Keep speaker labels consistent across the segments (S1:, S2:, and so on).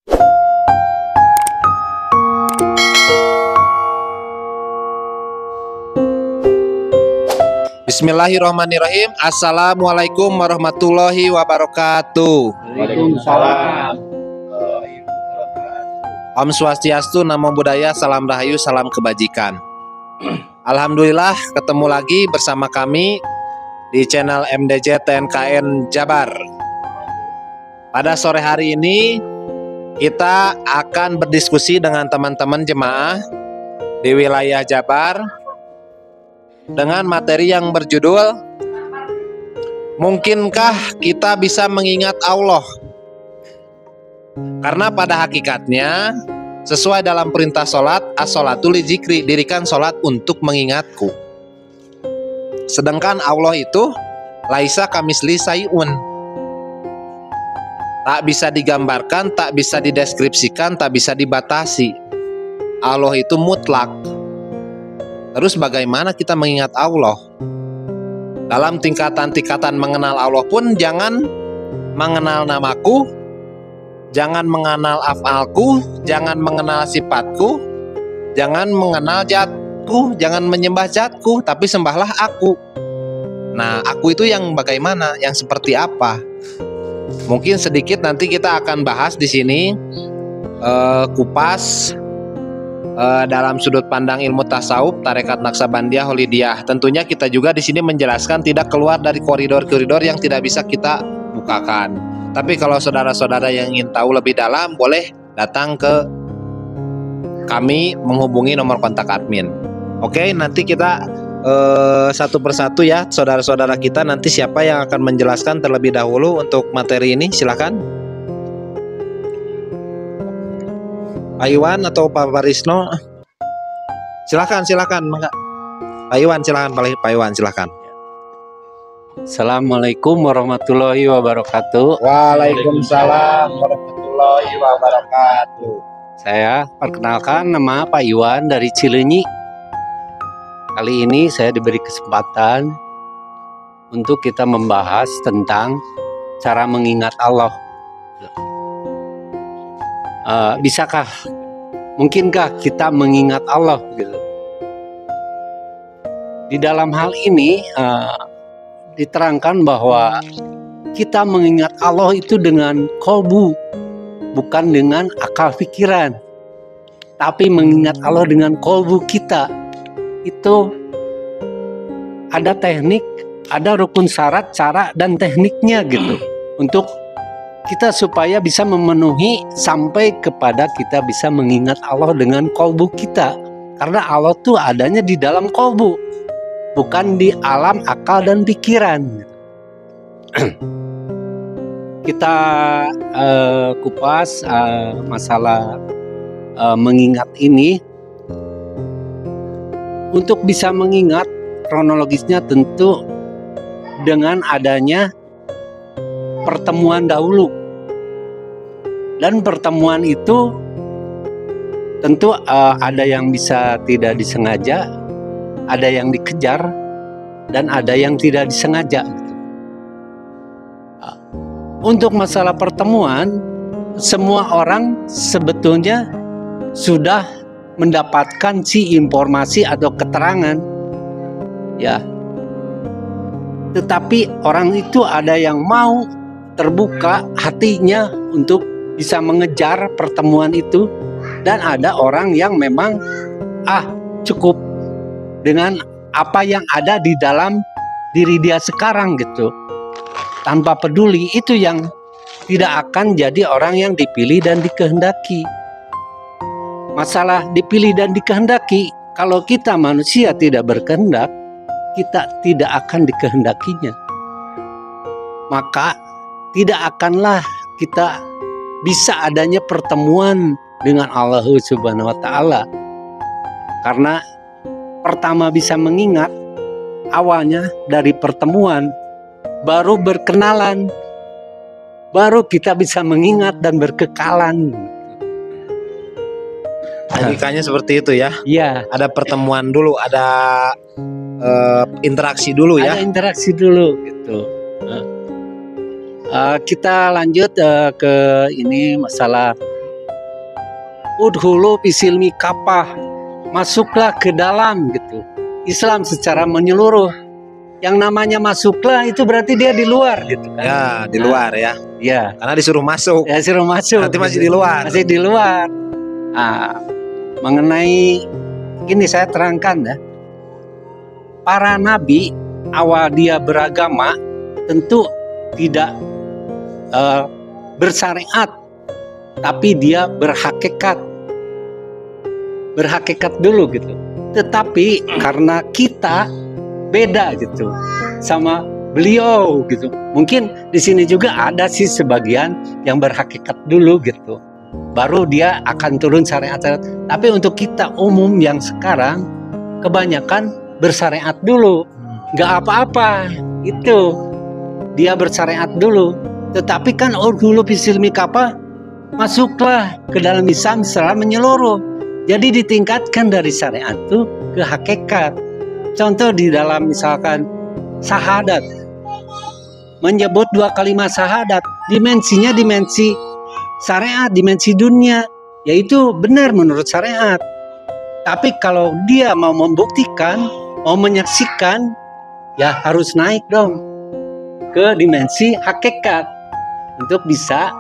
S1: Bismillahirrahmanirrahim. Assalamualaikum warahmatullahi wabarakatuh.
S2: Waalaikumsalam.
S1: Om Swastiastu, Namo Buddhaya, Salam Rahayu, Salam Kebajikan. Alhamdulillah ketemu lagi bersama kami di channel MDJ TNKN Jabar. Pada sore hari ini kita akan berdiskusi dengan teman-teman jemaah di wilayah Jabar dengan materi yang berjudul mungkinkah kita bisa mengingat Allah? Karena pada hakikatnya sesuai dalam perintah sholat, as-sholatu li dzikri, dirikan sholat untuk mengingatku. Sedangkan Allah itu laisa kamisli sayun, tak bisa digambarkan, tak bisa dideskripsikan, tak bisa dibatasi. Allah itu mutlak. Terus bagaimana kita mengingat Allah? Dalam tingkatan-tingkatan mengenal Allah pun jangan mengenal namaku, jangan mengenal af'alku, jangan mengenal sifatku, jangan mengenal zatku, jangan menyembah zatku, tapi sembahlah aku. Nah, aku itu yang bagaimana, yang seperti apa? Mungkin sedikit nanti kita akan bahas di sini kupas dalam sudut pandang ilmu tasawuf, tarekat Naksabandiyah, Holidiyah. Tentunya kita juga di sini menjelaskan tidak keluar dari koridor-koridor yang tidak bisa kita bukakan. Tapi kalau saudara-saudara yang ingin tahu lebih dalam, boleh datang ke kami, menghubungi nomor kontak admin. Oke, nanti kita satu persatu ya, saudara-saudara kita nanti siapa yang akan menjelaskan terlebih dahulu untuk materi ini, silakan. Pak Iwan atau Pak Barisno, silakan. Pak Iwan silakan.
S2: Assalamualaikum warahmatullahi wabarakatuh.
S1: Waalaikumsalam warahmatullahi wabarakatuh.
S2: Saya perkenalkan, nama Pak Iwan dari Cileunyi. Kali ini saya diberi kesempatan untuk kita membahas tentang cara mengingat Allah. Mungkinkah kita mengingat Allah gitu? Di dalam hal ini diterangkan bahwa kita mengingat Allah itu dengan kolbu, bukan dengan akal pikiran, tapi mengingat Allah dengan kolbu kita. Itu ada teknik, ada rukun syarat, cara dan tekniknya gitu, untuk kita supaya bisa memenuhi sampai kepada kita bisa mengingat Allah dengan kolbu kita. Karena Allah tuh adanya di dalam kolbu, bukan di alam akal dan pikiran. Kita kupas masalah mengingat ini. Untuk bisa mengingat, kronologisnya tentu dengan adanya pertemuan dahulu. Dan pertemuan itu tentu ada yang bisa tidak disengaja, ada yang dikejar, dan ada yang tidak disengaja. Untuk masalah pertemuan, semua orang sebetulnya sudah mendapatkan informasi atau keterangan, ya. Tetapi orang itu ada yang mau terbuka hatinya untuk bisa mengejar pertemuan itu, dan ada orang yang memang cukup dengan apa yang ada di dalam diri dia sekarang gitu, tanpa peduli. Itu yang tidak akan jadi orang yang dipilih dan dikehendaki. Masalah dipilih dan dikehendaki, kalau kita manusia tidak berkehendak, kita tidak akan dikehendakinya. Maka tidak akanlah kita bisa adanya pertemuan dengan Allah Subhanahu wa Ta'ala. Karena pertama bisa mengingat, awalnya dari pertemuan, baru berkenalan, baru kita bisa mengingat dan berkekalan.
S1: Logikanya seperti itu ya.
S2: Iya.
S1: Ada pertemuan dulu, ada interaksi dulu ya.
S2: Ada interaksi dulu gitu. Kita lanjut ke ini masalah udhulu fisilmi kapah, masuklah ke dalam gitu. Islam secara menyeluruh. Yang namanya masuklah itu berarti dia di luar gitu kan.
S1: Ya, di luar ya.
S2: Ya,
S1: Karena disuruh masuk.
S2: ya suruh masuk.
S1: Nanti masih di luar.
S2: Masih di luar. Mengenai ini saya terangkan ya. Para nabi awal dia beragama tentu tidak bersyariat, tapi dia berhakikat dulu gitu. Tetapi karena kita beda gitu sama beliau gitu. Mungkin di sini juga ada sih sebagian yang berhakikat dulu gitu. Baru dia akan turun syariat. Tapi untuk kita umum yang sekarang kebanyakan bersyariat dulu. Nggak apa-apa itu. Dia bersyariat dulu. Tetapi kan dulu fisilmi kapa masuklah ke dalam Islam secara menyeluruh. Jadi ditingkatkan dari syariat itu ke hakikat. Contoh di dalam misalkan syahadat, menyebut 2 kalimat syahadat, dimensinya dimensi syariat, dimensi dunia, yaitu benar menurut syariat. Tapi kalau dia mau membuktikan, mau menyaksikan, ya harus naik dong ke dimensi hakikat untuk bisa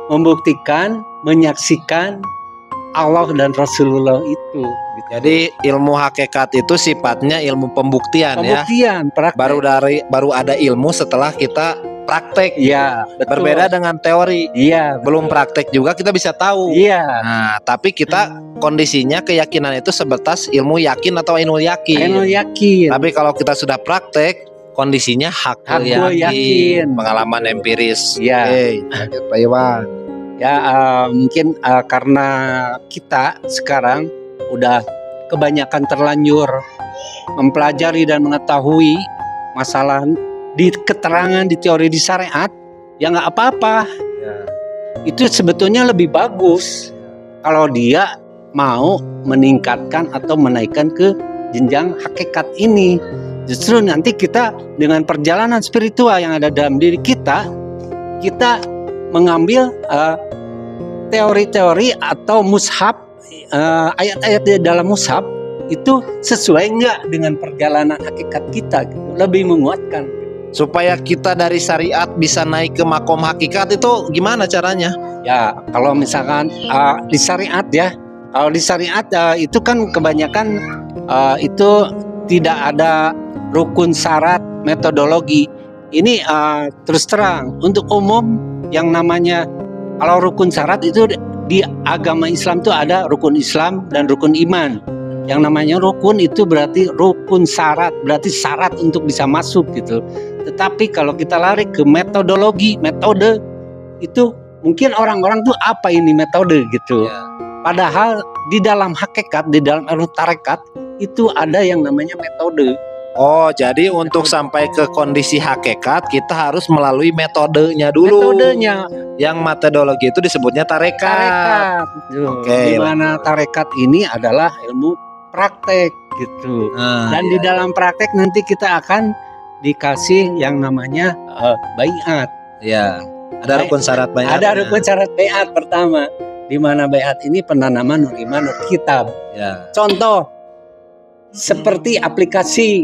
S2: membuktikan, menyaksikan Allah dan Rasulullah itu.
S1: Jadi ilmu hakikat itu sifatnya ilmu pembuktian ya.
S2: Praktek.
S1: Baru ada ilmu setelah kita praktek.
S2: Iya, betul.
S1: Berbeda dengan teori.
S2: Iya,
S1: belum praktek juga kita bisa tahu.
S2: Iya.
S1: Nah, tapi kita kondisinya keyakinan itu sebatas ilmu yakin atau ilmu yakin.
S2: Ilmu yakin.
S1: Tapi kalau kita sudah praktek, kondisinya hakul yakin. Pengalaman empiris.
S2: Iya.
S1: Pak Iwan.
S2: Ya mungkin karena kita sekarang udah kebanyakan terlanjur mempelajari dan mengetahui masalah di keterangan, di teori, di syariat, ya nggak apa-apa.
S1: Ya.
S2: Itu sebetulnya lebih bagus kalau dia mau meningkatkan atau menaikkan ke jenjang hakikat ini. Justru nanti kita dengan perjalanan spiritual yang ada dalam diri kita mengambil teori-teori atau mushaf, ayat-ayat di dalam mushaf itu sesuai nggak dengan perjalanan hakikat kita gitu. Lebih menguatkan.
S1: Supaya kita dari syariat bisa naik ke makom hakikat itu gimana caranya?
S2: Ya kalau misalkan di syariat ya, kalau di syariat itu kan kebanyakan itu tidak ada rukun syarat metodologi. Ini terus terang untuk umum yang namanya kalau rukun syarat itu di agama Islam itu ada rukun Islam dan rukun iman. Yang namanya rukun itu berarti rukun syarat, berarti syarat untuk bisa masuk gitu. Tetapi kalau kita lari ke metodologi, metode itu mungkin orang-orang tuh apa ini metode gitu.
S1: Ya.
S2: Padahal di dalam hakikat, di dalam ilmu tarekat itu ada yang namanya metode.
S1: Oh, jadi untuk sampai ke kondisi hakikat kita harus melalui metodenya dulu.
S2: Metodenya.
S1: Yang metodologi itu disebutnya tarekat.
S2: Di mana tarekat ini adalah ilmu praktek gitu. Dan di dalam praktek nanti kita akan dikasih yang namanya baiat.
S1: Ya. Ada rukun syarat baiat.
S2: Ada rukun syarat baiat pertama. Di mana baiat ini penanaman nur iman nur kitab.
S1: Ya.
S2: Contoh seperti aplikasi.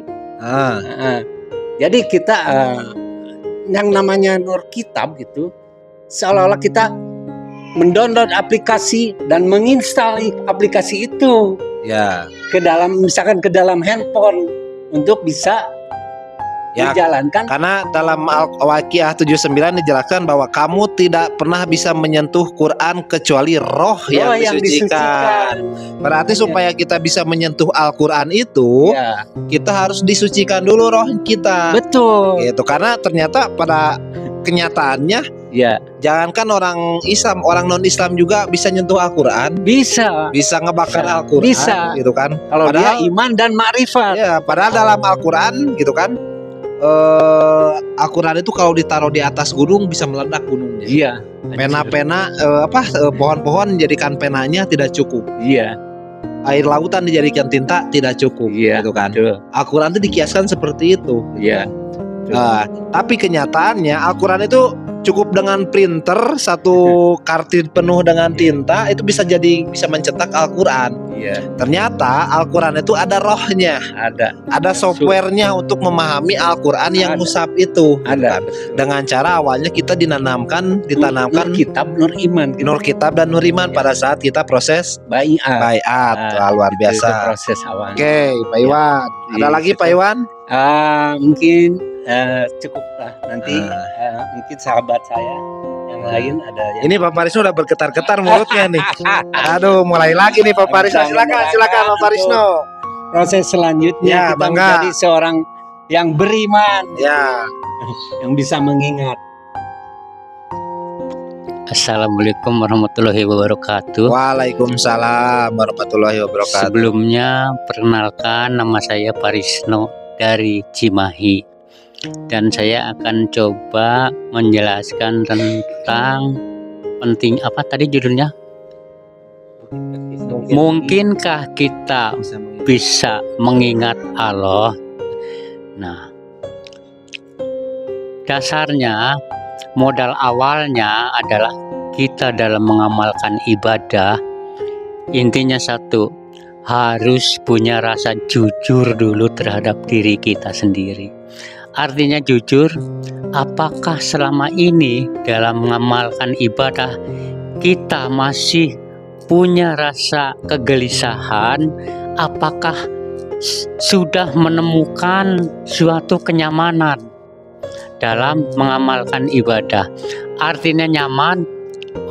S2: Jadi kita yang namanya nur kitab itu seolah-olah kita mendownload aplikasi dan menginstal aplikasi itu ke dalam misalkan ke dalam handphone untuk bisa dijalankan. Karena
S1: dalam Al-Waqiah 79 dijelaskan bahwa kamu tidak pernah bisa menyentuh Quran kecuali roh yang disucikan. Berarti supaya kita bisa menyentuh Al-Quran itu kita harus disucikan dulu roh kita.
S2: Betul.
S1: Gitu. Karena ternyata pada kenyataannya jangankan orang Islam, orang non-Islam juga bisa nyentuh Al-Quran. Bisa ngebakar Al-Quran. Bisa. Gitu kan.
S2: Kalau dia iman dan ma'rifat.
S1: Ya, padahal dalam Al-Quran gitu kan. Al-Quran itu kalau ditaruh di atas gunung bisa meledak gunungnya.
S2: Iya.
S1: Pena-pena pohon-pohon dijadikan penanya tidak cukup.
S2: Iya.
S1: Air lautan dijadikan tinta tidak cukup.
S2: Iya.
S1: Gitu kan. Al-Quran itu dikiaskan seperti itu.
S2: Iya.
S1: Nah, tapi kenyataannya Al-Quran itu cukup dengan printer satu kartu penuh dengan tinta itu bisa mencetak Al-Quran.
S2: Iya,
S1: Ternyata Al-Quran itu ada rohnya, ada softwarenya untuk memahami Al-Quran yang mushaf itu.
S2: ada.
S1: Dengan cara awalnya kita ditanamkan
S2: Nur kitab, nur iman,
S1: Nur Kitab dan Nur Iman pada saat kita proses baiat. Wah, luar biasa.
S2: Itu proses awal.
S1: Oke, Pak Iwan. Ada lagi Pak Iwan?
S2: Mungkin cukuplah. Nanti mungkin sahabat saya yang lain ada yang...
S1: Ini Pak Parisno udah bergetar-getar mulutnya nih. Aduh, mulai lagi nih Pak Parisno. Silakan Pak Parisno.
S2: Proses selanjutnya kita menjadi seorang yang beriman, yang bisa mengingat.
S3: Assalamualaikum warahmatullahi wabarakatuh.
S1: Waalaikumsalam warahmatullahi wabarakatuh.
S3: Sebelumnya perkenalkan, nama saya Parisno dari Cimahi, dan saya akan coba menjelaskan tentang penting apa tadi judulnya? Mungkinkah kita bisa mengingat Allah? Nah, dasarnya modal awalnya adalah kita dalam mengamalkan ibadah. Intinya satu, harus punya rasa jujur dulu terhadap diri kita sendiri. Artinya jujur, apakah selama ini dalam mengamalkan ibadah kita masih punya rasa kegelisahan? Apakah sudah menemukan suatu kenyamanan dalam mengamalkan ibadah? Artinya nyaman,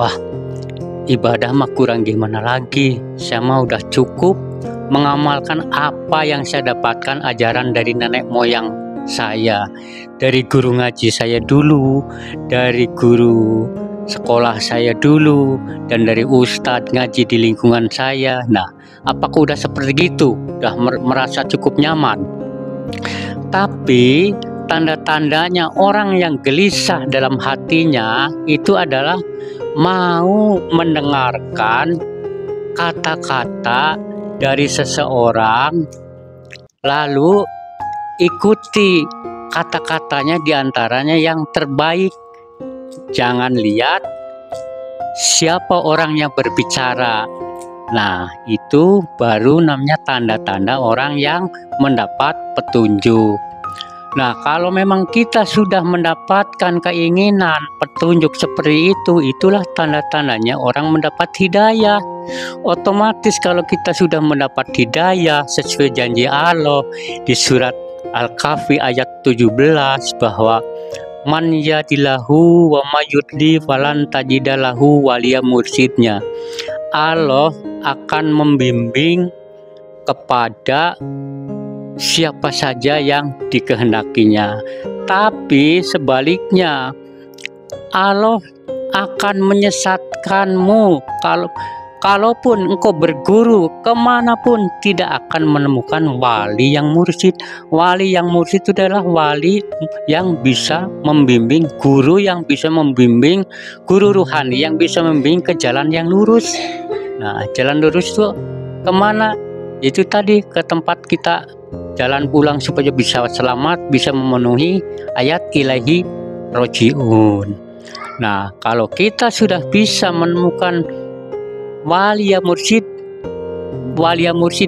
S3: wah ibadah mah kurang gimana lagi, saya mah udah cukup mengamalkan apa yang saya dapatkan ajaran dari nenek moyang saya, dari guru ngaji saya dulu, dari guru sekolah saya dulu, dan dari ustadz ngaji di lingkungan saya. Nah, apakah udah seperti itu? Udah merasa cukup nyaman? Tapi tanda-tandanya orang yang gelisah dalam hatinya itu adalah mau mendengarkan kata-kata dari seseorang, lalu ikuti kata-katanya, diantaranya yang terbaik. Jangan lihat siapa orang yang berbicara. Nah, itu baru namanya tanda-tanda orang yang mendapat petunjuk. Nah, kalau memang kita sudah mendapatkan keinginan petunjuk seperti itu, itulah tanda-tandanya orang mendapat hidayah. Otomatis kalau kita sudah mendapat hidayah sesuai janji Allah di surat Al-Kahfi ayat 17 bahwa man yadillahu wa mayudli falan tajidalahu waliya mursyidnya. Allah akan membimbing kepada siapa saja yang dikehendakinya. Tapi sebaliknya, Allah akan menyesatkanmu kalaupun engkau berguru kemanapun tidak akan menemukan wali yang mursyid. Wali yang mursyid itu adalah wali yang bisa membimbing, guru yang bisa membimbing, guru ruhani yang bisa membimbing ke jalan yang lurus. Nah, jalan lurus itu kemana? Itu tadi, ke tempat kita jalan pulang supaya bisa selamat, bisa memenuhi ayat ilahi rojiun. Nah, kalau kita sudah bisa menemukan walia mursyid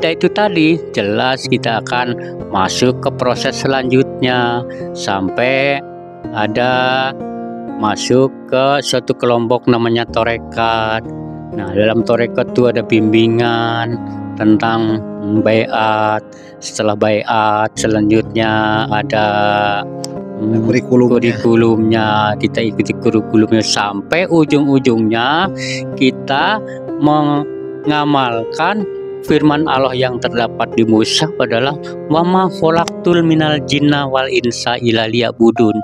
S3: itu tadi, jelas kita akan masuk ke proses selanjutnya sampai ada masuk ke suatu kelompok namanya torekat. Nah, dalam torekat itu ada bimbingan tentang baiat. Setelah baiat selanjutnya ada kurikulumnya. Kita ikuti kurikulumnya sampai ujung-ujungnya kita mengamalkan firman Allah yang terdapat di mushaf adalah wa ma khalaqtul minal jinna wal insa illa liya'budun.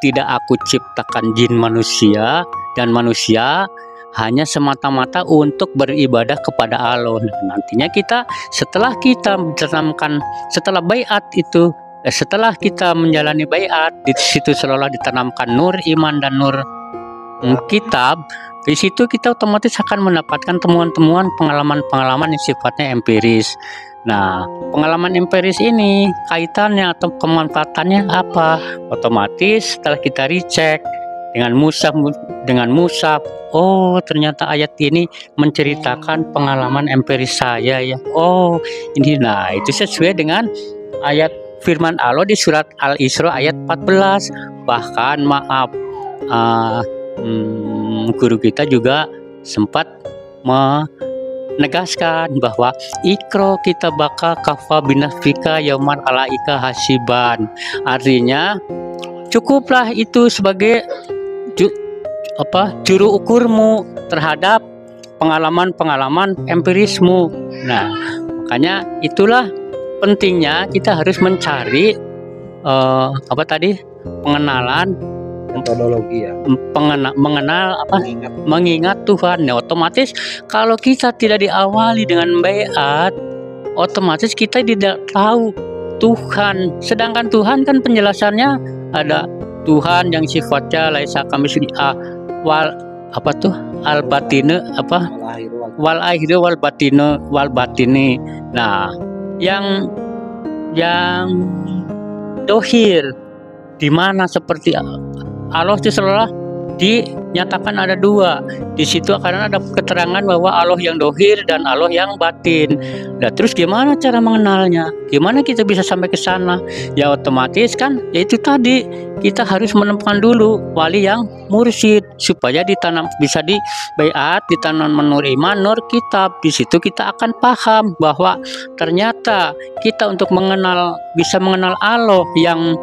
S3: Tidak aku ciptakan jin manusia dan manusia hanya semata-mata untuk beribadah kepada Allah. Nantinya kita setelah kita ditanamkan, setelah baiat itu, setelah kita menjalani baiat, di situ selalu ditanamkan nur iman dan nur kitab. Di situ kita otomatis akan mendapatkan temuan-temuan, pengalaman-pengalaman yang sifatnya empiris. Nah, pengalaman empiris ini kaitannya atau kemanfaatannya apa? Otomatis setelah kita recheck dengan musab, oh ternyata ayat ini menceritakan pengalaman empiris saya ya. Oh, ini nah itu sesuai dengan ayat firman Allah di surat Al-Isra ayat 14. Bahkan maaf, guru kita juga sempat menegaskan bahwa ikro kita baka kafa binafika yauman alaika hasiban. Artinya cukuplah itu sebagai juru ukurmu terhadap pengalaman-pengalaman empirismu. Nah, makanya itulah pentingnya kita harus mencari pengenalan
S1: Metodologi ya.
S3: mengenal mengingat Tuhan. Nah, otomatis kalau kita tidak diawali dengan baiat, otomatis kita tidak tahu Tuhan. Sedangkan Tuhan kan penjelasannya ada Tuhan yang sifatnya laisa kamitslihi al batine wal akhir wal batini. Nah, yang dohir di mana seperti Allah itu selalu dinyatakan ada dua. Di situ karena ada keterangan bahwa Allah yang dohir dan Allah yang batin. Nah, terus gimana cara mengenalnya? Gimana kita bisa sampai ke sana? Ya otomatis kan, yaitu tadi kita harus menemukan dulu wali yang mursyid supaya bisa di baiat, ditanam menur iman, nur kitab. Di situ kita akan paham bahwa ternyata kita untuk bisa mengenal Allah yang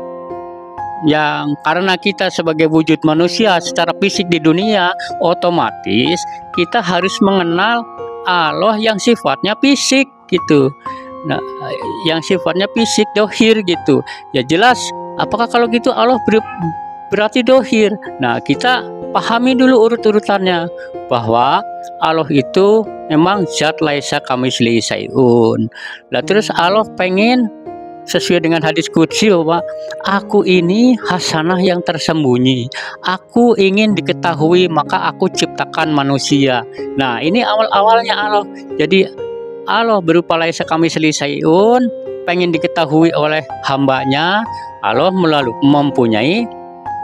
S3: karena kita sebagai wujud manusia secara fisik di dunia, otomatis kita harus mengenal Allah yang sifatnya fisik gitu. Nah, yang sifatnya fisik dohir gitu. Ya jelas, apakah kalau gitu Allah berarti dohir? Nah, kita pahami dulu urut-urutannya bahwa Allah itu memang zat laisa kamitslihi syai'un. Nah, terus Allah pengen sesuai dengan hadis qudsi bahwa aku ini hasanah yang tersembunyi, aku ingin diketahui maka aku ciptakan manusia. Nah, ini awal-awalnya Allah. Jadi Allah berupa laisa kamitslihi syai'un, pengen diketahui oleh hambanya. Allah mempunyai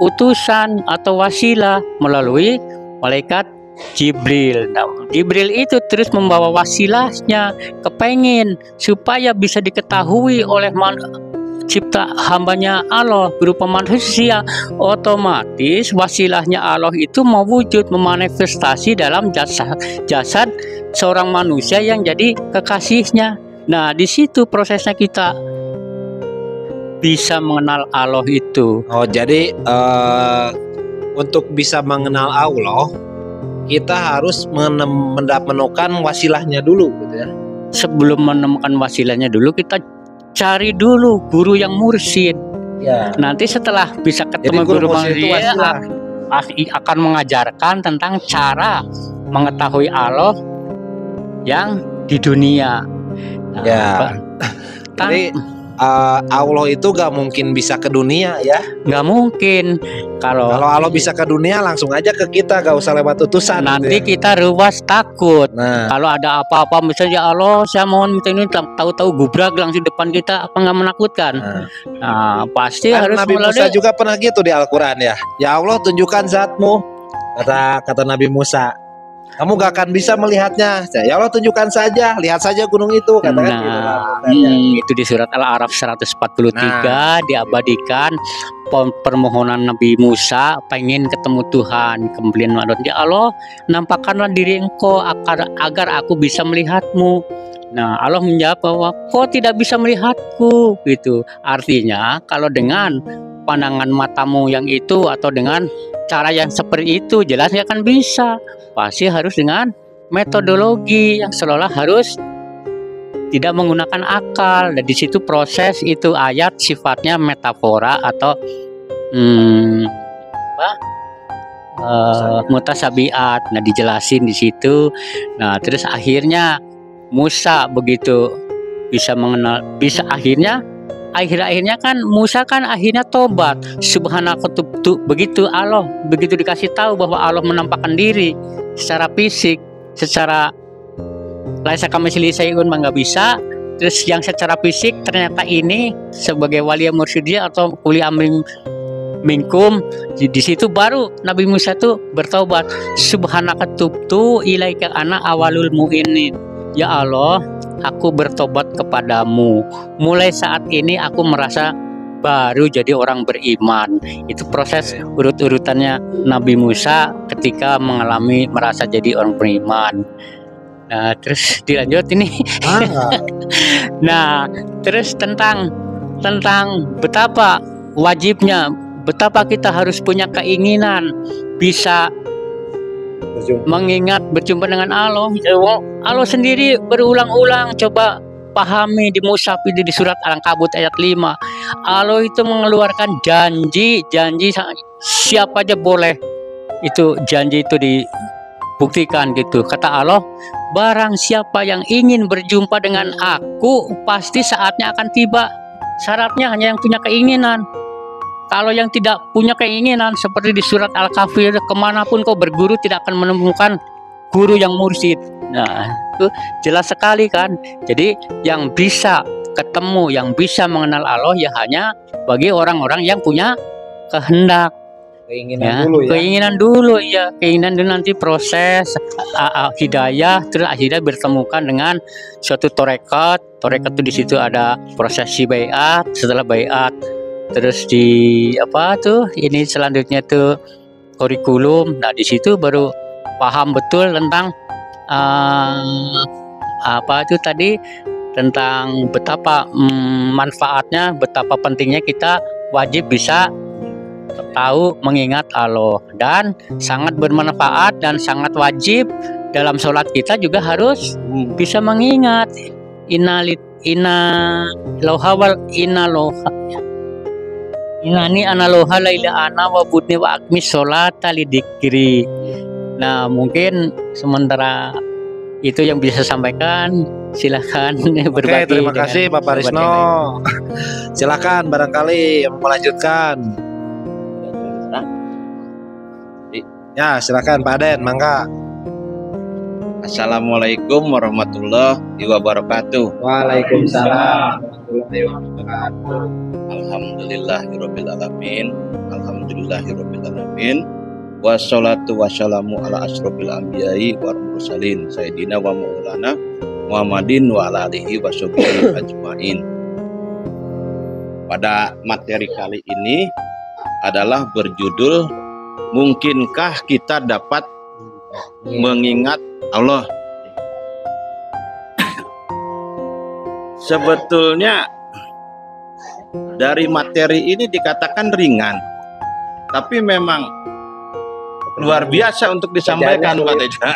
S3: utusan atau wasilah melalui malaikat Jibril. Nah, Jibril itu terus membawa wasilahnya, kepengen supaya bisa diketahui oleh cipta hambanya Allah berupa manusia. Otomatis wasilahnya Allah itu mewujud, memanifestasi dalam jasad seorang manusia yang jadi kekasihnya. Nah, di situ prosesnya kita bisa mengenal Allah itu.
S1: Oh, jadi untuk bisa mengenal Allah, kita harus menemukan wasilahnya dulu gitu ya.
S3: Sebelum menemukan wasilahnya dulu, kita cari dulu guru yang mursyid.
S1: Ya.
S3: Nanti setelah bisa ketemu guru mursyid akan mengajarkan tentang cara mengetahui Allah yang di dunia. Nah,
S1: ya. Jadi Allah itu gak mungkin bisa ke dunia ya.
S3: Gak mungkin. Kalau
S1: Allah bisa ke dunia langsung aja ke kita, gak usah lewat utusan.
S3: Nanti
S1: gitu ya.
S3: kita ruas takut.
S1: Nah,
S3: kalau ada apa-apa misalnya, ya Allah saya mohon minta ini, tahu-tahu gubrak langsung depan kita, apa nggak menakutkan? Nah, pasti
S1: kan
S3: harus
S1: Nabi Musa juga pernah gitu di Al-Quran ya. Ya Allah tunjukkan zatmu, kata Nabi Musa. Kamu gak akan bisa melihatnya. Ya Allah tunjukkan saja, lihat saja gunung itu. Katakan
S3: itu di surat Al-A'raf 143 diabadikan permohonan Nabi Musa pengen ketemu Tuhan. Kemudian ya Allah nampakkanlah diri engkau agar aku bisa melihatmu. Nah, Allah menjawab bahwa kau tidak bisa melihatku gitu. Artinya kalau dengan pandangan matamu yang itu atau dengan cara yang seperti itu jelas nggak akan bisa. Pasti harus dengan metodologi yang seolah harus tidak menggunakan akal. Dan di situ proses itu ayat sifatnya metafora atau mutasabiat. Nah, dijelasin di situ. Nah, terus akhirnya Musa begitu bisa mengenal, bisa akhirnya kan Musa kan akhirnya tobat. Subhanallah, begitu Allah begitu dikasih tahu bahwa Allah menampakkan diri secara fisik, secara laisa kamitslihi syai'un nggak bisa. terus yang secara fisik ternyata ini sebagai wali mursyidiyah atau uli amrim minkum, di situ baru Nabi Musa tuh bertobat, subhanaka tubtu ilaika ana awalul mu'minin, ya Allah aku bertobat kepadamu, mulai saat ini aku merasa baru jadi orang beriman. Itu proses urut-urutannya Nabi Musa ketika mengalami merasa jadi orang beriman. Nah terus dilanjut ini. Nah terus tentang betapa wajibnya, betapa kita harus punya keinginan bisa mengingat berjumpa dengan Allah. Allah sendiri berulang-ulang, coba pahami di mushaf di surat Al-Ankabut ayat 5. Allah itu mengeluarkan janji siapa aja boleh itu janji itu dibuktikan gitu. Kata Allah, barang siapa yang ingin berjumpa dengan aku pasti saatnya akan tiba. Syaratnya hanya yang punya keinginan. Kalau yang tidak punya keinginan, seperti di surat Al-Kahfi, kemanapun kau berguru tidak akan menemukan guru yang mursyid. Nah itu jelas sekali kan. Jadi yang bisa ketemu, yang bisa mengenal Allah ya hanya bagi orang-orang yang punya kehendak, keinginan dulu ya, keinginan dulu, nanti proses hidayah, terus akhirnya bertemukan dengan suatu torekat itu di situ ada prosesi baiat, setelah baiat terus di apa tuh ini selanjutnya tuh kurikulum. Nah di situ baru paham betul tentang apa itu tadi, tentang betapa manfaatnya, betapa pentingnya kita wajib bisa tahu mengingat Allah, dan sangat bermanfaat dan sangat wajib dalam sholat kita juga harus bisa mengingat inani analoha laila ana wa budni wa akmi sholata lidikri. Nah mungkin sementara itu yang bisa sampaikan, silahkan berbagi.
S1: Oke, terima kasih Pak Parisno. Silakan barangkali yang melanjutkan. Ya silakan Pak Aden, mangga.
S4: Assalamualaikum warahmatullahi wabarakatuh.
S1: Waalaikumsalam.
S4: Alhamdulillahirabbil alamin. Alhamdulillahirabbil alamin. Wassalatu wassalamu ala asrofil anbiya'i wal mursalin sayyidina wa maulana Muhammadin wa ala alihi washabihi ajmain. Pada materi kali ini adalah berjudul mungkinkah kita dapat mengingat Allah. Sebetulnya dari materi ini dikatakan ringan, tapi memang luar biasa untuk disampaikan Pak Teja.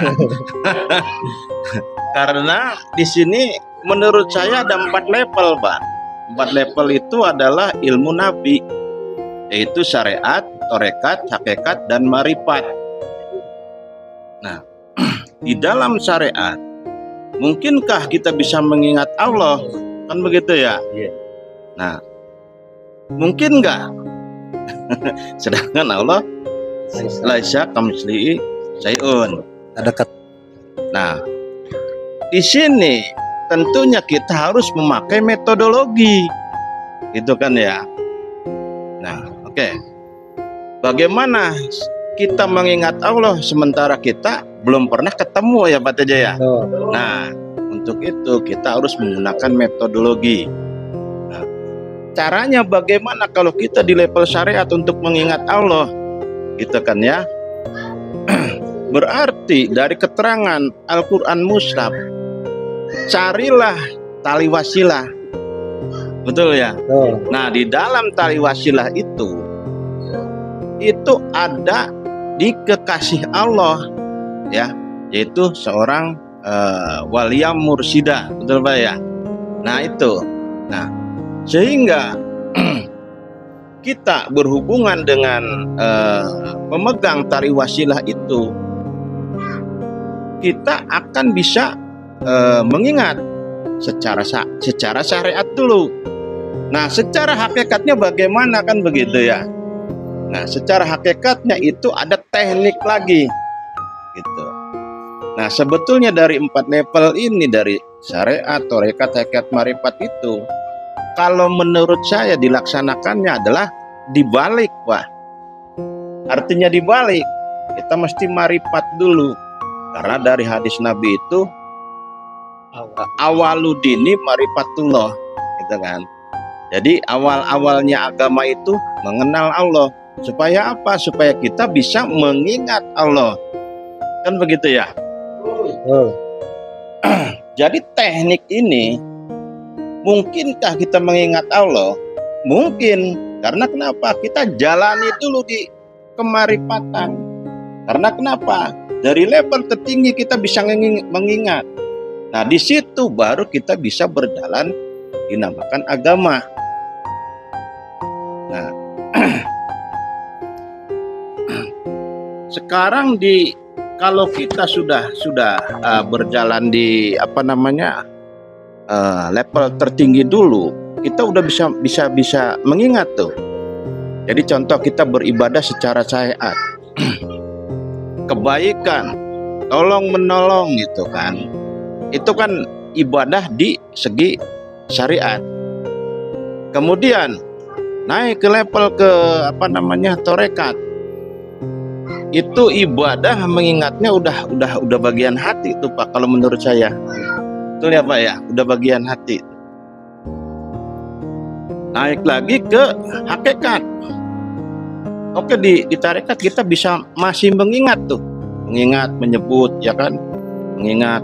S4: Karena di sini menurut saya ada 4 level, Pak. 4 level itu adalah ilmu Nabi, yaitu syariat, torekat, hakikat, dan marifat. Nah, di dalam syariat, mungkinkah kita bisa mengingat Allah? Kan begitu ya? Nah, mungkin nggak? Sedangkan Allah laisa kamitslihi syai'un.
S1: Dekat.
S4: Nah, di sini tentunya kita harus memakai metodologi, itu kan ya. Nah, oke. Bagaimana kita mengingat Allah sementara kita belum pernah ketemu ya Pak Teja ya? Nah, untuk itu kita harus menggunakan metodologi. Nah, caranya bagaimana kalau kita di level syariat untuk mengingat Allah? Gitu kan ya. Berarti dari keterangan Al-Quran Mushaf, carilah tali wasilah. Betul ya? Nah, di dalam tali wasilah itu ada di kekasih Allah ya, yaitu seorang waliyah mursyidah. Betul Pak ya? Nah itu. Nah, sehingga kita berhubungan dengan pemegang tali wasilah itu, kita akan bisa mengingat secara syariat dulu. Nah, secara hakikatnya bagaimana, kan begitu ya? Nah, secara hakikatnya itu ada teknik lagi, gitu. Nah, sebetulnya dari 4 level ini, dari syariat, tarekat, hakikat, marifat itu, kalau menurut saya dilaksanakannya adalah dibalik, Pak. Artinya dibalik. Kita mesti marifat dulu. Karena dari hadis Nabi itu awaludini marifatullah, gitu kan. Jadi awal-awalnya agama itu mengenal Allah. Supaya apa? Supaya kita bisa mengingat Allah. Kan begitu ya? Jadi teknik ini, mungkinkah kita mengingat Allah? Mungkin. Karena kenapa? Kita jalani dulu di kemarifatan. Karena kenapa? Dari level tertinggi kita bisa mengingat. Nah, di situ baru kita bisa berjalan dinamakan agama. Nah, sekarang kalau kita sudah berjalan di level tertinggi dulu, kita udah bisa mengingat tuh. Jadi contoh kita beribadah secara syariat, kebaikan, tolong menolong gitu kan. Itu kan ibadah di segi syariat. Kemudian naik ke level ke tarekat. Itu ibadah mengingatnya udah bagian hati tuh Pak, kalau menurut saya. Betul ya Pak ya? Udah bagian hati. Naik lagi ke hakikat. Oke, di tarekat kita bisa masih mengingat tuh. Mengingat, menyebut, ya kan? Mengingat.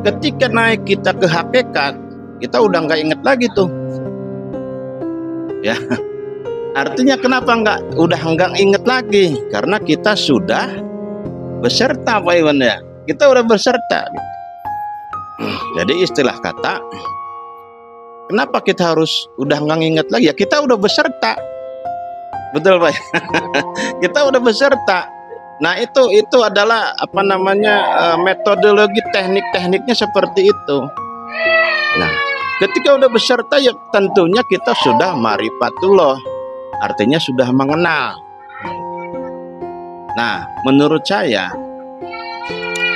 S4: Ketika naik kita ke hakikat, kita udah nggak inget lagi tuh. Ya. Artinya kenapa udah nggak inget lagi? Karena kita sudah beserta Pak Iwan ya. Kita udah beserta. Jadi istilah kata, kenapa kita harus udah nggak inget lagi? Ya kita udah beserta. Betul Pak. Kita udah beserta. Nah itu adalah metodologi teknik-tekniknya seperti itu. Nah, ketika udah beserta ya tentunya kita sudah marifatullah. Artinya sudah mengenal. Nah, menurut saya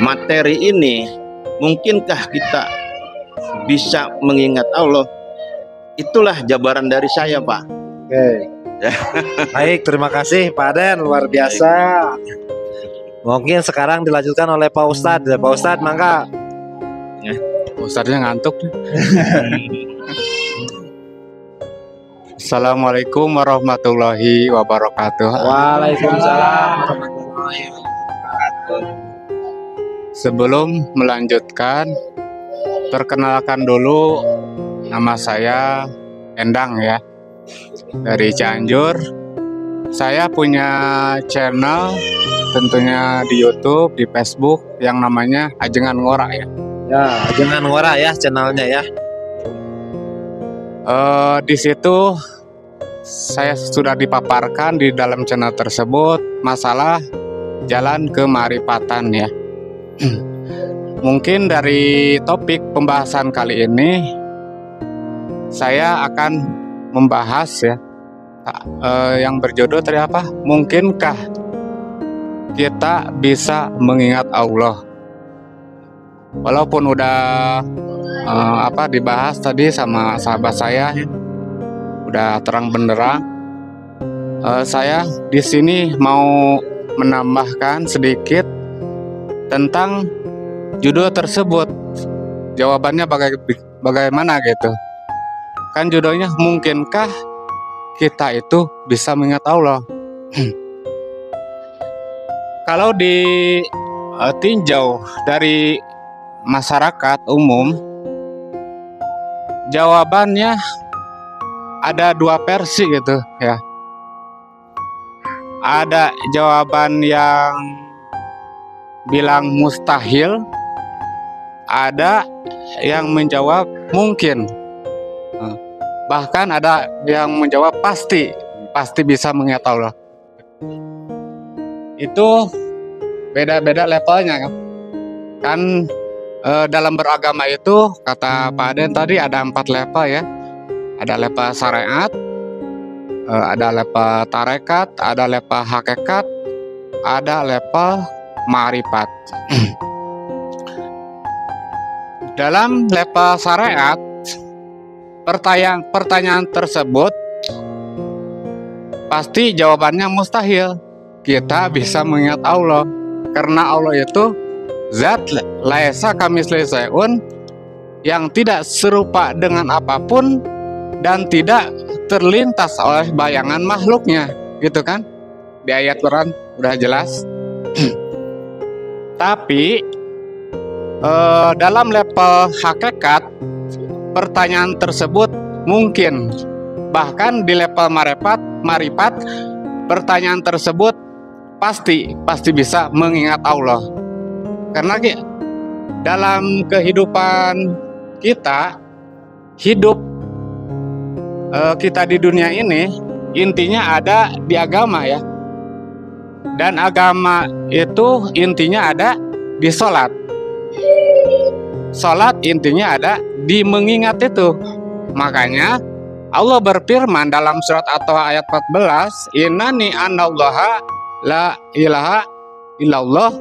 S4: materi ini, mungkinkah kita bisa mengingat Allah? Itulah jabaran dari saya, Pak.
S1: Oke. Baik, terima kasih Pak Aden, luar biasa. Mungkin sekarang dilanjutkan oleh Pak Ustadz. Pak Ustadz, mangga.
S5: Ustadznya ngantuk. Assalamualaikum warahmatullahi wabarakatuh.
S1: Waalaikumsalam.
S5: Sebelum melanjutkan, perkenalkan dulu, nama saya Endang ya, dari Cianjur. Saya punya channel tentunya di YouTube, di Facebook yang namanya Ajengan Ngora ya.
S1: Ya, Ajengan Ngora ya channelnya ya.
S5: Di situ saya sudah dipaparkan di dalam channel tersebut masalah jalan kemarifatan ya. Mungkin dari topik pembahasan kali ini saya akan membahas ya yang berjudul tadi apa? Mungkinkah kita bisa mengingat Allah? Walaupun udah dibahas tadi sama sahabat saya, udah terang benderang. Saya di sini mau menambahkan sedikit tentang judul tersebut. Jawabannya bagaimana gitu? Kan judulnya mungkinkah kita itu bisa mengingat Allah? Kalau ditinjau dari masyarakat umum, jawabannya ada dua versi gitu ya. Ada jawaban yang bilang mustahil, ada yang menjawab mungkin, bahkan ada yang menjawab pasti bisa mengingat Allah. Itu beda-beda levelnya kan. Dalam beragama itu kata Pak Aden tadi ada 4 level ya. Ada level syariat, ada level tarekat, ada level hakikat, ada level marifat. dalam level syariat, pertanyaan tersebut pasti jawabannya mustahil kita bisa mengingat Allah, karena Allah itu zat laisa kamitslihi syai'un, yang tidak serupa dengan apapun dan tidak terlintas oleh bayangan makhluknya, gitu kan? Di ayat Quran udah jelas. Tapi dalam level hakikat, pertanyaan tersebut mungkin. Bahkan di level marifat, pertanyaan tersebut pasti bisa mengingat Allah. Karena dalam kehidupan kita, hidup kita di dunia ini, intinya ada di agama ya. Dan agama itu intinya ada di sholat. Sholat intinya ada di mengingat itu. Makanya Allah berfirman dalam surat At-Taha ayat 14, Innani anallaha la ilaha illallah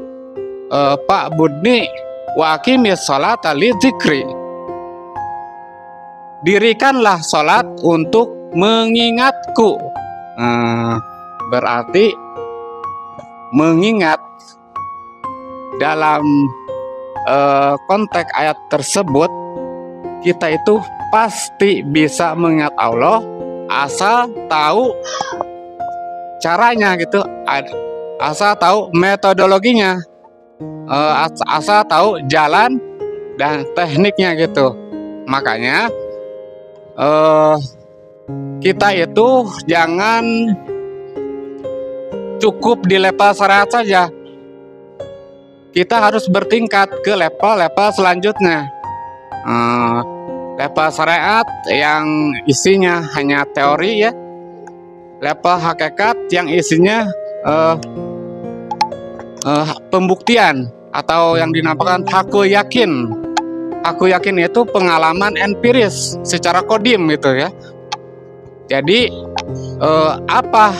S5: fa'budni wa aqimis sholata li dzikri. Dirikanlah sholat untuk mengingatku. Berarti mengingat dalam konteks ayat tersebut, kita itu pasti bisa mengingat Allah asal tahu caranya gitu, asal tahu metodologinya, asal tahu jalan dan tekniknya gitu. Makanya kita itu jangan cukup di level syariat saja, kita harus bertingkat ke level-level selanjutnya. Level syariat yang isinya hanya teori ya, level hakikat yang isinya pembuktian atau yang dinamakan haku yakin. Haku yakin itu pengalaman empiris secara kodim gitu ya. Jadi apa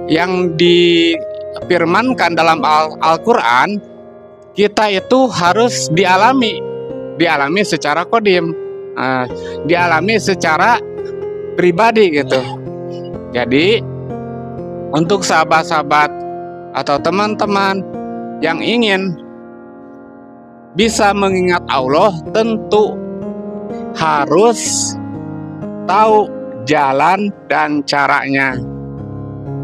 S5: yang difirmankan dalam Al-Quran, kita itu harus dialami secara kodim. Dialami secara pribadi gitu. Jadi untuk sahabat-sahabat atau teman-teman yang ingin bisa mengingat Allah, tentu harus tahu jalan dan caranya.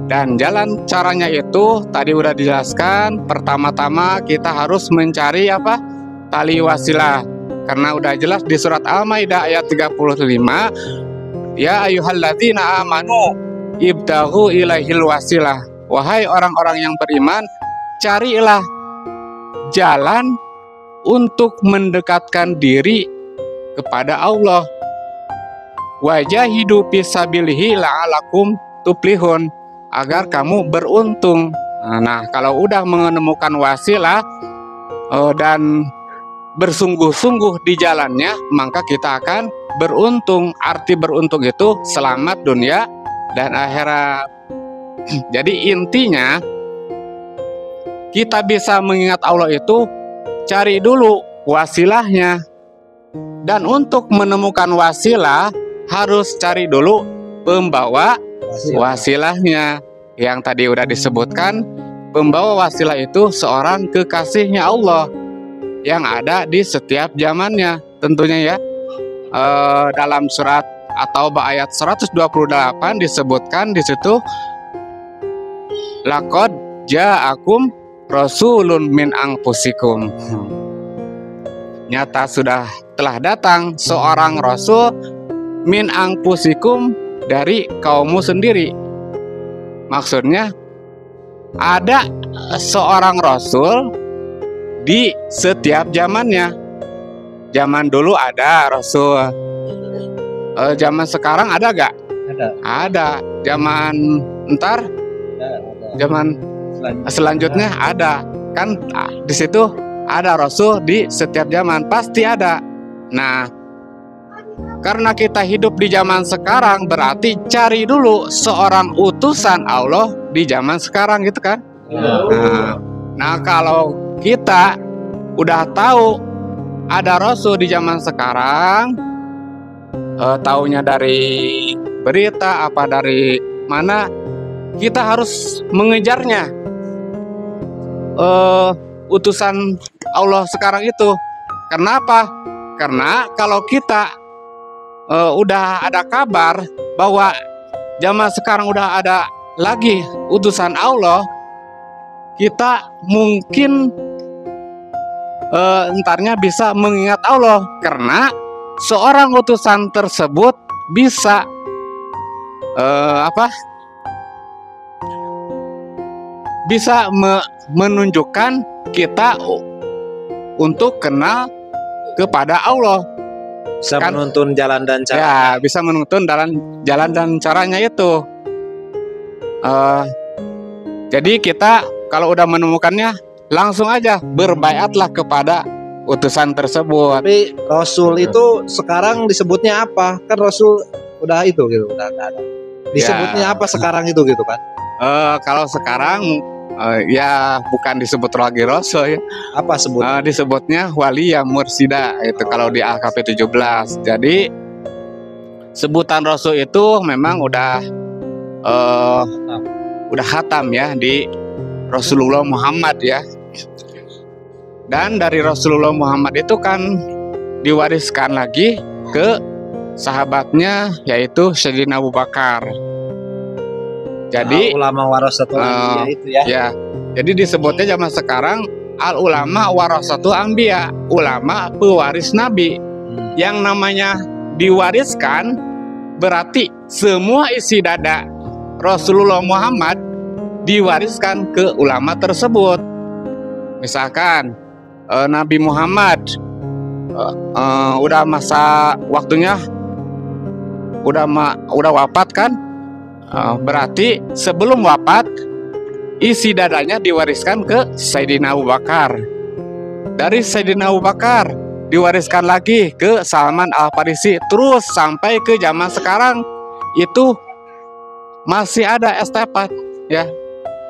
S5: Dan jalan caranya itu tadi udah dijelaskan. Pertama-tama kita harus mencari apa? Tali wasilah. Karena udah jelas di surat Al-Maidah ayat 35, ya ayyuhalladzina amanu ibtaghu ilaihil wasilah. Wahai orang-orang yang beriman, carilah jalan untuk mendekatkan diri kepada Allah. Wajahidu fisabilihi la'alakum tuflihun, agar kamu beruntung. Nah, kalau udah menemukan wasilah dan bersungguh-sungguh di jalannya, maka kita akan beruntung. Arti beruntung itu selamat dunia dan akhirat. Jadi intinya kita bisa mengingat Allah itu cari dulu wasilahnya. Dan untuk menemukan wasilah harus cari dulu pembawa wasilahnya. Yang tadi udah disebutkan, pembawa wasilah itu seorang kekasihnya Allah yang ada di setiap zamannya tentunya ya. Dalam surat At-Taubah ayat 128 disebutkan di situ, laqad ja'akum rasulun min anfusikum. Nyata sudah telah datang seorang rasul min anfusikum, dari kaummu sendiri. Maksudnya ada seorang rasul di setiap zamannya. Zaman dulu ada rasul, zaman sekarang ada gak? Ada. Zaman ntar, zaman selanjutnya ada kan? Di situ ada rasul di setiap zaman, pasti ada. Nah, karena kita hidup di zaman sekarang, berarti cari dulu seorang utusan Allah di zaman sekarang gitu kan? Nah, kalau kita udah tahu ada rasul di zaman sekarang, taunya dari berita apa dari mana, kita harus mengejarnya. Utusan Allah sekarang itu. Kenapa? Karena kalau kita udah ada kabar bahwa zaman sekarang udah ada lagi utusan Allah, kita mungkin entarnya bisa mengingat Allah, karena seorang utusan tersebut bisa bisa menunjukkan kita untuk kenal kepada Allah.
S1: Bisa
S5: Kan-
S1: menuntun jalan dan cara.
S5: Ya, bisa menuntun jalan dan caranya itu. Jadi kita kalau udah menemukannya, langsung aja berbaiatlah kepada utusan tersebut.
S1: Tapi Rasul itu sekarang disebutnya apa? Kan Rasul udah itu gitu, udah nggak ada. Disebutnya apa sekarang itu gitu kan?
S5: Kalau sekarang ya bukan disebut lagi Rasul ya.
S1: Apa sebutnya?
S5: Disebutnya wali yang mursida itu kalau di AKP 17. Jadi sebutan Rasul itu memang udah khatam ya di Rasulullah Muhammad ya. Dan dari Rasulullah Muhammad itu kan diwariskan lagi ke sahabatnya, yaitu Sayyidina Abu Bakar. Jadi
S1: ulama warasatul anbiya itu ya.
S5: ya, jadi disebutnya zaman sekarang al ulama warasatul anbiya, ulama pewaris nabi. Yang namanya diwariskan berarti semua isi dada Rasulullah Muhammad diwariskan ke ulama tersebut. Misalkan Nabi Muhammad udah masa waktunya udah wafat kan, berarti sebelum wafat isi dadanya diwariskan ke Sayyidina Abu Bakar. Dari Sayyidina Abu Bakar diwariskan lagi ke Salman Al-Farisi, terus sampai ke zaman sekarang itu masih ada estafet ya.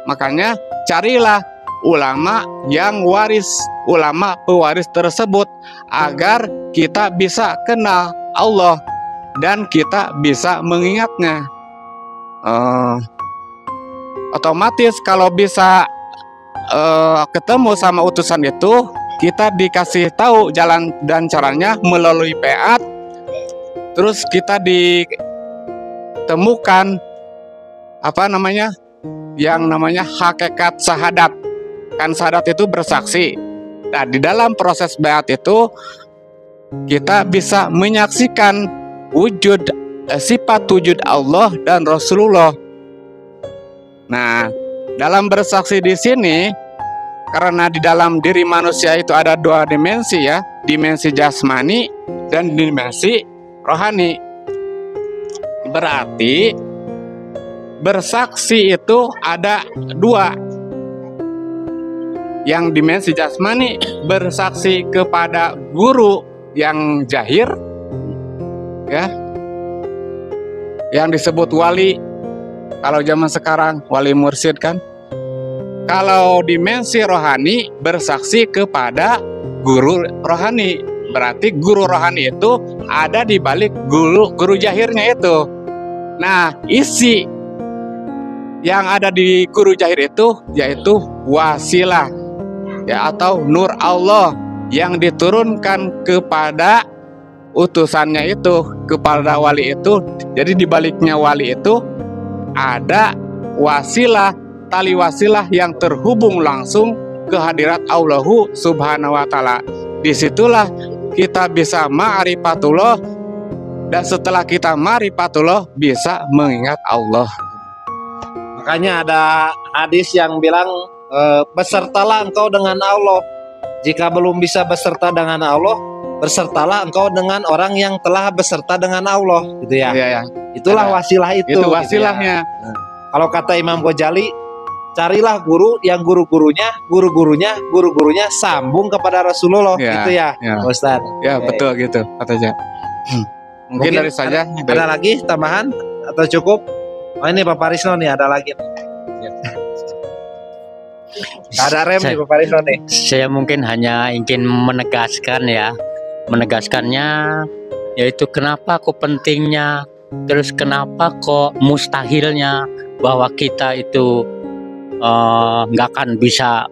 S5: Makanya carilah ulama yang waris, ulama pewaris tersebut, agar kita bisa kenal Allah dan kita bisa mengingatnya. Otomatis kalau bisa ketemu sama utusan itu, kita dikasih tahu jalan dan caranya melalui peat, terus kita ditemukan yang namanya hakikat syahadat. Kan syahadat itu bersaksi. Nah, di dalam proses beat itu kita bisa menyaksikan sifat wujud Allah dan Rasulullah. Nah, dalam bersaksi di sini, karena di dalam diri manusia itu ada dua dimensi ya, dimensi jasmani dan dimensi rohani. Berarti bersaksi itu ada dua. Yang dimensi jasmani bersaksi kepada guru yang jahir ya, yang disebut wali. Kalau zaman sekarang wali mursyid kan. Kalau dimensi rohani bersaksi kepada guru rohani. Berarti guru rohani itu ada di balik guru jahirnya itu. Nah, isi yang ada di guru jahir itu yaitu wasilah ya, atau nur Allah yang diturunkan kepada utusannya itu, kepada wali itu. Jadi di baliknya wali itu ada wasilah, tali wasilah yang terhubung langsung ke hadirat Allahu Subhanahu wa Ta'ala. Disitulah kita bisa ma'rifatullah, dan setelah kita ma'rifatullah bisa mengingat Allah.
S1: Makanya ada hadis yang bilang besertalah engkau dengan Allah. Jika belum bisa beserta dengan Allah, bersertalah engkau dengan orang yang telah beserta dengan Allah, gitu ya.
S5: Iya, ya.
S1: Itulah wasilah itu.
S5: Itu wasilahnya.
S1: Gitu ya. Kalau kata Imam Ghazali, carilah guru yang guru-gurunya sambung kepada Rasulullah, gitu ya, Ustaz.
S5: Ya, betul gitu katanya. Mungkin dari saja.
S1: Ada lagi tambahan atau cukup? Oh, ini Bapak Risno nih, ada lagi. Nggak ada rem nih Pak Parino nih.
S3: Saya mungkin hanya ingin menegaskan ya, menegaskannya yaitu kenapa kok pentingnya, terus kenapa kok mustahilnya bahwa kita itu nggak akan bisa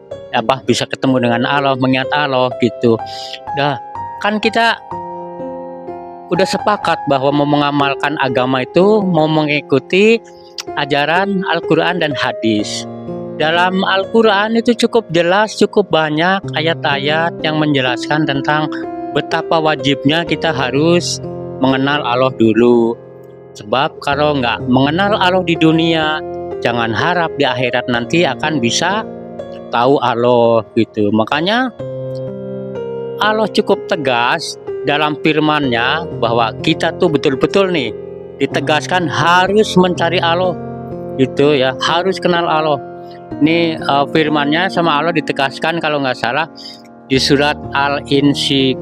S3: bisa ketemu dengan Allah, mengingat Allah gitu. Nah, kan kita udah sepakat bahwa mau mengamalkan agama itu mau mengikuti ajaran Al-Quran dan hadis. Dalam Al-Quran itu cukup jelas, cukup banyak ayat-ayat yang menjelaskan tentang betapa wajibnya kita harus mengenal Allah dulu. Sebab kalau nggak mengenal Allah di dunia, jangan harap di akhirat nanti akan bisa tahu Allah gitu. Makanya Allah cukup tegas dalam firman-Nya bahwa kita tuh betul-betul nih ditegaskan harus mencari Allah gitu ya, harus kenal Allah. Ini firman-Nya sama Allah ditegaskan kalau nggak salah di surat Al-Insyikok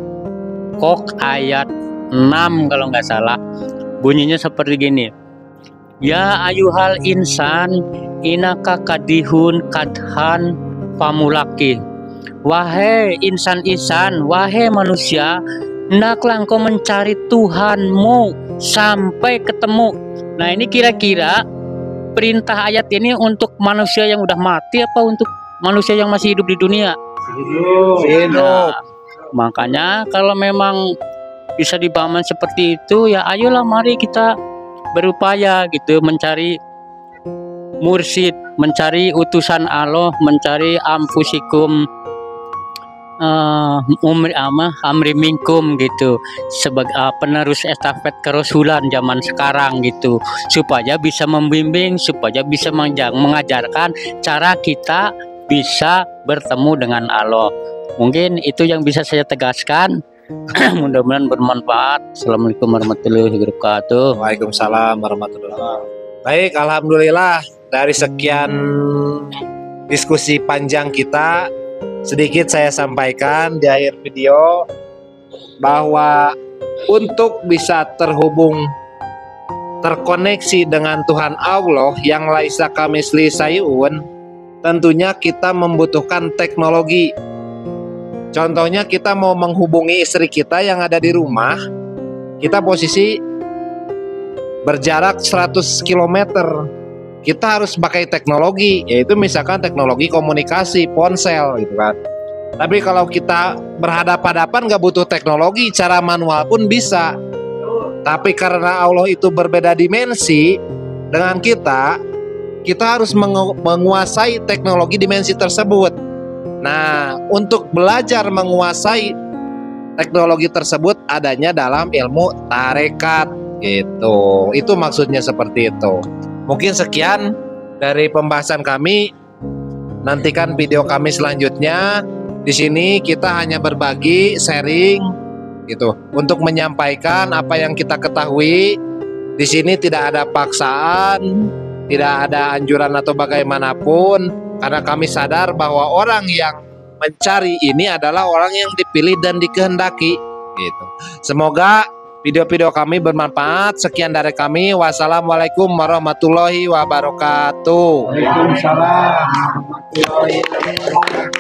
S3: ayat 6 kalau nggak salah. Bunyinya seperti gini. Ya ayuhal insan inaka kadihun kadhan pamulaki. Wahai insan-insan, wahai manusia, hendaklah engkau mencari Tuhanmu sampai ketemu. Nah, ini kira-kira perintah ayat ini untuk manusia yang udah mati apa untuk manusia yang masih hidup di dunia?
S1: Hidup.
S3: Nah, makanya kalau memang bisa dipahami seperti itu, ya ayolah mari kita berupaya gitu mencari mursyid, mencari utusan Allah, mencari amfusikum amri minkum gitu, sebagai penerus estafet kerasulan zaman sekarang gitu, supaya bisa membimbing, supaya bisa mengajarkan cara kita bisa bertemu dengan Allah. Mungkin itu yang bisa saya tegaskan. Mudah-mudahan bermanfaat. Assalamualaikum warahmatullahi wabarakatuh.
S1: Waalaikumsalam warahmatullahi wabarakatuh. Baik, alhamdulillah dari sekian diskusi panjang kita, sedikit saya sampaikan di akhir video bahwa untuk bisa terkoneksi dengan Tuhan Allah yang laisa kamisli sayun, tentunya kita membutuhkan teknologi. Contohnya kita mau menghubungi istri kita yang ada di rumah, kita posisi berjarak 100 km. Kita harus pakai teknologi, yaitu misalkan teknologi komunikasi, ponsel gitu kan. Tapi kalau kita berhadapan-hadapan nggak butuh teknologi, cara manual pun bisa. Tapi karena Allah itu berbeda dimensi dengan kita harus menguasai teknologi dimensi tersebut. Nah, untuk belajar menguasai teknologi tersebut adanya dalam ilmu tarekat gitu. Itu maksudnya seperti itu. Mungkin sekian dari pembahasan kami. Nantikan video kami selanjutnya. Di sini kita hanya berbagi, sharing gitu untuk menyampaikan apa yang kita ketahui. Di sini tidak ada paksaan, tidak ada anjuran atau bagaimanapun. Karena kami sadar bahwa orang yang mencari ini adalah orang yang dipilih dan dikehendaki gitu. Semoga video-video kami bermanfaat. Sekian dari kami. Wassalamualaikum warahmatullahi wabarakatuh.
S2: Waalaikumsalam warahmatullahi wabarakatuh.